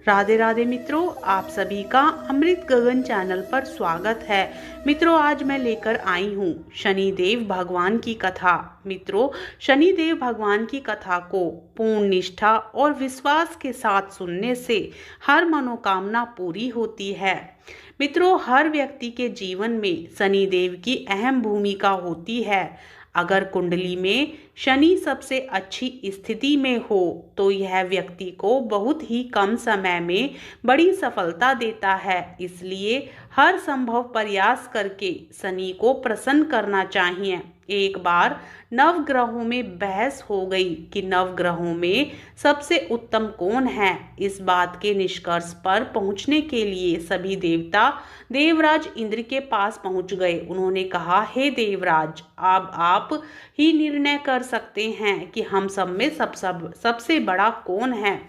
राधे राधे मित्रों, आप सभी का अमृत गगन चैनल पर स्वागत है। मित्रों, आज मैं लेकर आई हूँ शनिदेव भगवान की कथा। मित्रों, शनिदेव भगवान की कथा को पूर्ण निष्ठा और विश्वास के साथ सुनने से हर मनोकामना पूरी होती है। मित्रों, हर व्यक्ति के जीवन में शनिदेव की अहम भूमिका होती है। अगर कुंडली में शनि सबसे अच्छी स्थिति में हो तो यह व्यक्ति को बहुत ही कम समय में बड़ी सफलता देता है। इसलिए हर संभव प्रयास करके शनि को प्रसन्न करना चाहिए। एक बार नवग्रहों में बहस हो गई कि नवग्रहों में सबसे उत्तम कौन है। इस बात के निष्कर्ष पर पहुंचने के लिए सभी देवता देवराज इंद्र के पास पहुंच गए। उन्होंने कहा, हे देवराज, अब आप ही निर्णय कर सकते हैं कि हम सब में सबसे बड़ा कौन है।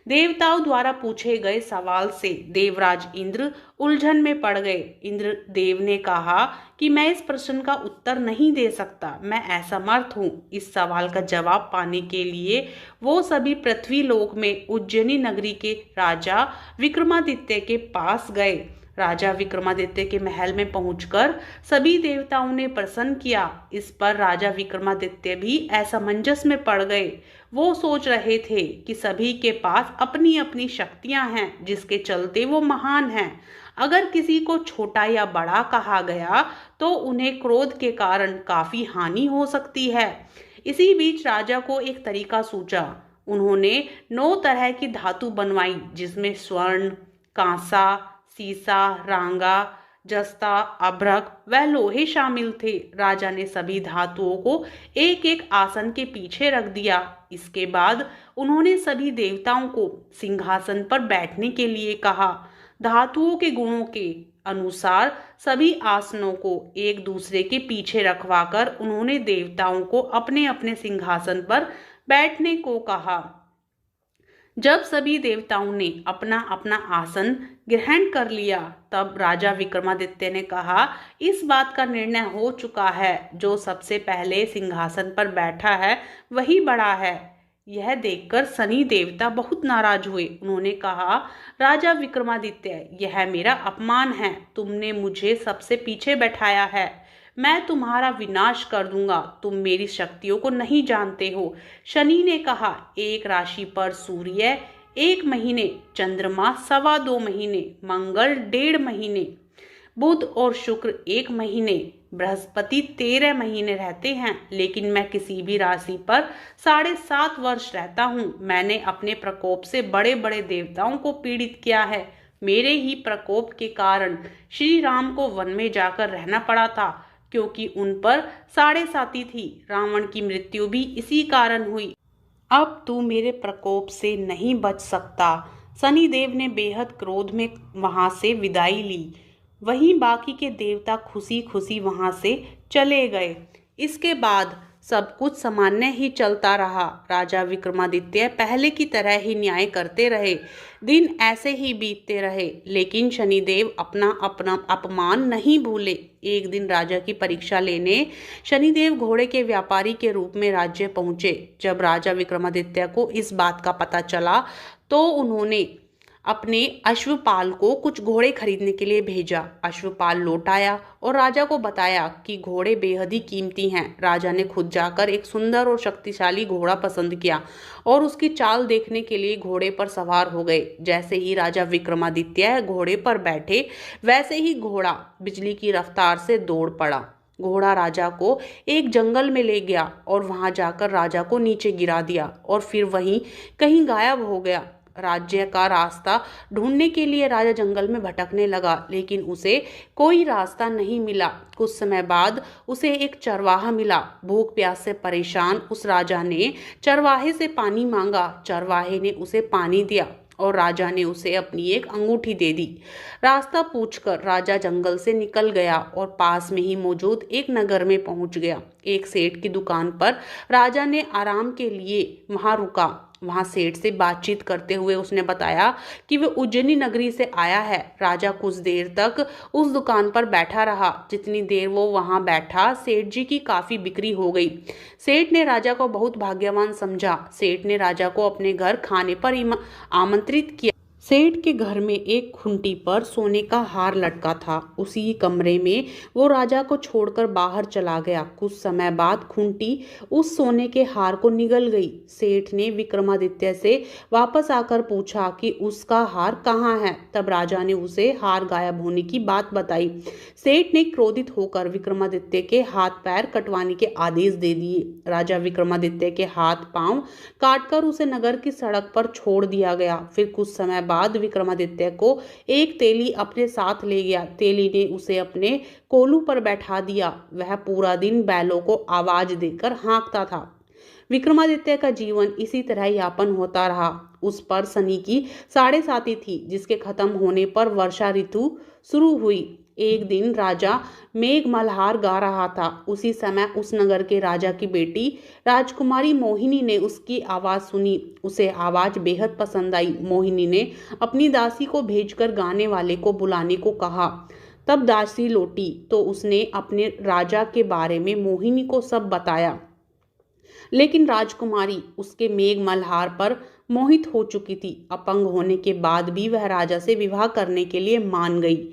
देवताओं द्वारा पूछे गए सवाल से देवराज इंद्र उलझन में पड़ गए। इंद्र देव ने कहा कि मैं इस प्रश्न का उत्तर नहीं दे सकता, मैं असमर्थ हूँ। इस सवाल का जवाब पाने के लिए वो सभी पृथ्वी लोक में उज्जैनी नगरी के राजा विक्रमादित्य के पास गए। राजा विक्रमादित्य के महल में पहुंचकर सभी देवताओं ने प्रसन्न किया। इस पर राजा विक्रमादित्य भी असमंजस में पड़ गए। वो सोच रहे थे कि सभी के पास अपनी अपनी शक्तियां हैं जिसके चलते वो महान हैं। अगर किसी को छोटा या बड़ा कहा गया तो उन्हें क्रोध के कारण काफी हानि हो सकती है। इसी बीच राजा को एक तरीका सूझा। उन्होंने 9 तरह की धातु बनवाई जिसमें स्वर्ण, कांसा, सीसा, रांगा, जस्ता, अभ्रक व लोहे शामिल थे। राजा ने सभी धातुओं को एक एक आसन के पीछे रख दिया। इसके बाद उन्होंने सभी देवताओं को सिंहासन पर बैठने के लिए कहा। धातुओं के गुणों के अनुसार सभी आसनों को एक दूसरे के पीछे रखवाकर उन्होंने देवताओं को अपने अपने सिंहासन पर बैठने को कहा। जब सभी देवताओं ने अपना अपना आसन ग्रहण कर लिया तब राजा विक्रमादित्य ने कहा, इस बात का निर्णय हो चुका है, जो सबसे पहले सिंहासन पर बैठा है वही बड़ा है। यह देखकर शनि देवता बहुत नाराज हुए। उन्होंने कहा, राजा विक्रमादित्य, यह मेरा अपमान है। तुमने मुझे सबसे पीछे बैठाया है। मैं तुम्हारा विनाश कर दूंगा। तुम मेरी शक्तियों को नहीं जानते हो। शनि ने कहा, एक राशि पर सूर्य 1 महीने, चंद्रमा 2.25 महीने, मंगल 1.5 महीने, बुध और शुक्र 1 महीने, बृहस्पति 13 महीने रहते हैं। लेकिन मैं किसी भी राशि पर 7.5 वर्ष रहता हूँ। मैंने अपने प्रकोप से बड़े बड़े देवताओं को पीड़ित किया है। मेरे ही प्रकोप के कारण श्री राम को वन में जाकर रहना पड़ा था, क्योंकि उन पर 7.5 थी। रावण की मृत्यु भी इसी कारण हुई। अब तू मेरे प्रकोप से नहीं बच सकता। शनिदेव ने बेहद क्रोध में वहां से विदाई ली। वहीं बाकी के देवता खुशी खुशी वहां से चले गए। इसके बाद सब कुछ सामान्य ही चलता रहा। राजा विक्रमादित्य पहले की तरह ही न्याय करते रहे। दिन ऐसे ही बीतते रहे, लेकिन शनिदेव अपना अपना अपमान नहीं भूले। एक दिन राजा की परीक्षा लेने शनिदेव घोड़े के व्यापारी के रूप में राज्य पहुंचे। जब राजा विक्रमादित्य को इस बात का पता चला तो उन्होंने अपने अश्वपाल को कुछ घोड़े खरीदने के लिए भेजा। अश्वपाल लौट आया और राजा को बताया कि घोड़े बेहद ही कीमती हैं। राजा ने खुद जाकर एक सुंदर और शक्तिशाली घोड़ा पसंद किया और उसकी चाल देखने के लिए घोड़े पर सवार हो गए। जैसे ही राजा विक्रमादित्य घोड़े पर बैठे, वैसे ही घोड़ा बिजली की रफ्तार से दौड़ पड़ा। घोड़ा राजा को एक जंगल में ले गया और वहां जाकर राजा को नीचे गिरा दिया और फिर वहीं कहीं गायब हो गया। राज्य का रास्ता ढूंढने के लिए राजा जंगल में भटकने लगा, लेकिन उसे कोई रास्ता नहीं मिला। कुछ समय बाद उसे एक चरवाहा मिला। भूख प्यास से परेशान उस राजा ने चरवाहे से पानी मांगा। चरवाहे ने उसे पानी दिया और राजा ने उसे अपनी एक अंगूठी दे दी। रास्ता पूछकर राजा जंगल से निकल गया और पास में ही मौजूद एक नगर में पहुंच गया। एक सेठ की दुकान पर राजा ने आराम के लिए वहां रुका। वहां सेठ से बातचीत करते हुए उसने बताया कि वह उज्जैनी नगरी से आया है। राजा कुछ देर तक उस दुकान पर बैठा रहा। जितनी देर वो वहां बैठा, सेठ जी की काफी बिक्री हो गई। सेठ ने राजा को बहुत भाग्यवान समझा। सेठ ने राजा को अपने घर खाने पर आमंत्रित किया। सेठ के घर में एक खूंटी पर सोने का हार लटका था। उसी कमरे में वो राजा को छोड़कर बाहर चला गया। कुछ समय बाद खूंटी उस सोने के हार को निगल गई। सेठ ने विक्रमादित्य से वापस आकर पूछा कि उसका हार कहाँ है। तब राजा ने उसे हार गायब होने की बात बताई। सेठ ने क्रोधित होकर विक्रमादित्य के हाथ पैर कटवाने के आदेश दे दिए। राजा विक्रमादित्य के हाथ पांव काटकर उसे नगर की सड़क पर छोड़ दिया गया। फिर कुछ समय बाद विक्रमादित्य को एक तेली अपने साथ ले गया। तेली ने उसे अपने कोलू पर बैठा दिया। वह पूरा दिन बैलों को आवाज देकर हाँकता था। विक्रमादित्य का जीवन इसी तरह यापन होता रहा। उस पर शनि की 7.5 थी, जिसके खत्म होने पर वर्षा ऋतु शुरू हुई। एक दिन राजा मेघ मल्हार गा रहा था। उसी समय उस नगर के राजा की बेटी राजकुमारी मोहिनी ने उसकी आवाज सुनी। उसे आवाज बेहद पसंद आई। मोहिनी ने अपनी दासी को भेजकर गाने वाले को बुलाने को कहा। तब दासी लौटी तो उसने अपने राजा के बारे में मोहिनी को सब बताया। लेकिन राजकुमारी उसके मेघ मल्हार पर मोहित हो चुकी थी। अपंग होने के बाद भी वह राजा से विवाह करने के लिए मान गई।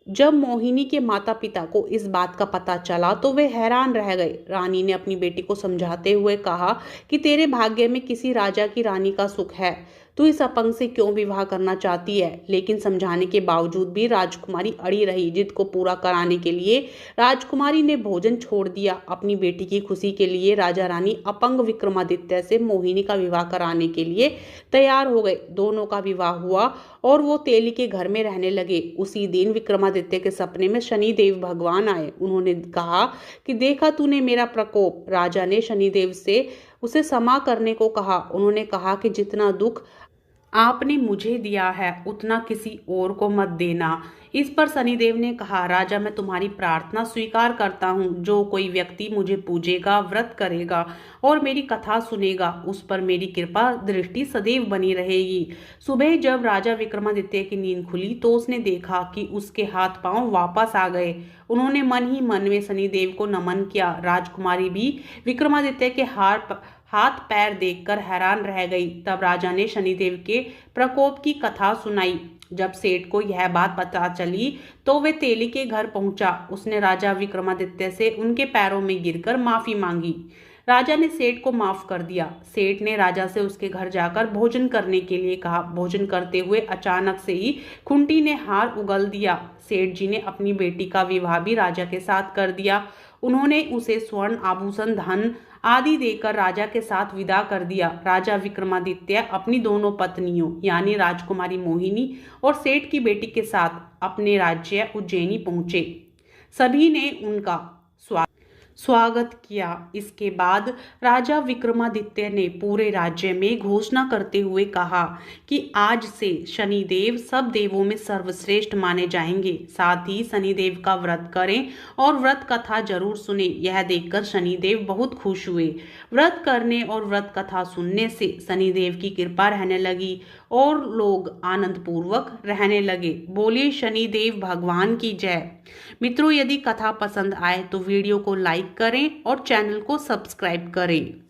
जब मोहिनी के माता पिता को इस बात का पता चला तो वे हैरान रह गए। रानी ने अपनी बेटी को समझाते हुए कहा कि तेरे भाग्य में किसी राजा की रानी का सुख है। तू इस अपंग से क्यों विवाह करना चाहती है? लेकिन समझाने के बावजूद भी राजकुमारी अड़ी रही। जिद को पूरा कराने के लिए राजकुमारी ने भोजन छोड़ दिया। अपनी बेटी की खुशी के लिए राजा रानी अपंग विक्रमादित्य से मोहिनी का विवाह कराने के लिए तैयार हो गए। दोनों का विवाह हुआ और वो तेली के घर में रहने लगे। उसी दिन विक्रमादित्य के सपने में शनिदेव भगवान आए। उन्होंने कहा कि देखा तूने मेरा प्रकोप। राजा ने शनिदेव से उसे क्षमा करने को कहा। उन्होंने कहा कि जितना दुख आपने मुझे दिया है उतना किसी और को मत देना। इस पर शनिदेव ने कहा, राजा मैं तुम्हारी प्रार्थना स्वीकार करता हूँ। जो कोई व्यक्ति मुझे पूजेगा, व्रत करेगा और मेरी कथा सुनेगा, उस पर मेरी कृपा दृष्टि सदैव बनी रहेगी। सुबह जब राजा विक्रमादित्य की नींद खुली तो उसने देखा कि उसके हाथ पांव वापस आ गए। उन्होंने मन ही मन में शनिदेव को नमन किया। राजकुमारी भी विक्रमादित्य के हाथ पैर देखकर हैरान रह गई। तब राजा ने शनिदेव के प्रकोप की कथा सुनाई। जब सेठ को यह बात पता चली तो वे तेली के घर पहुंचा। उसने राजा विक्रमादित्य से उनके पैरों में गिरकर माफी मांगी। राजा ने सेठ को माफ कर दिया। सेठ ने राजा से उसके घर जाकर भोजन करने के लिए कहा। भोजन करते हुए अचानक से ही खूंटी ने हार उगल दिया। सेठ जी ने अपनी बेटी का विवाह भी राजा के साथ कर दिया। उन्होंने उसे स्वर्ण आभूषण, धन आदि देकर राजा के साथ विदा कर दिया। राजा विक्रमादित्य अपनी दोनों पत्नियों यानी राजकुमारी मोहिनी और सेठ की बेटी के साथ अपने राज्य उज्जैनी पहुंचे। सभी ने उनका स्वागत किया। इसके बाद राजा विक्रमादित्य ने पूरे राज्य में घोषणा करते हुए कहा कि आज से शनिदेव सब देवों में सर्वश्रेष्ठ माने जाएंगे। साथ ही शनिदेव का व्रत करें और व्रत कथा जरूर सुने। यह देखकर शनिदेव बहुत खुश हुए। व्रत करने और व्रत कथा सुनने से शनिदेव की कृपा रहने लगी और लोग आनंद पूर्वक रहने लगे। बोलिए शनिदेव भगवान की जय। मित्रों, यदि कथा पसंद आए तो वीडियो को लाइक करें और चैनल को सब्सक्राइब करें।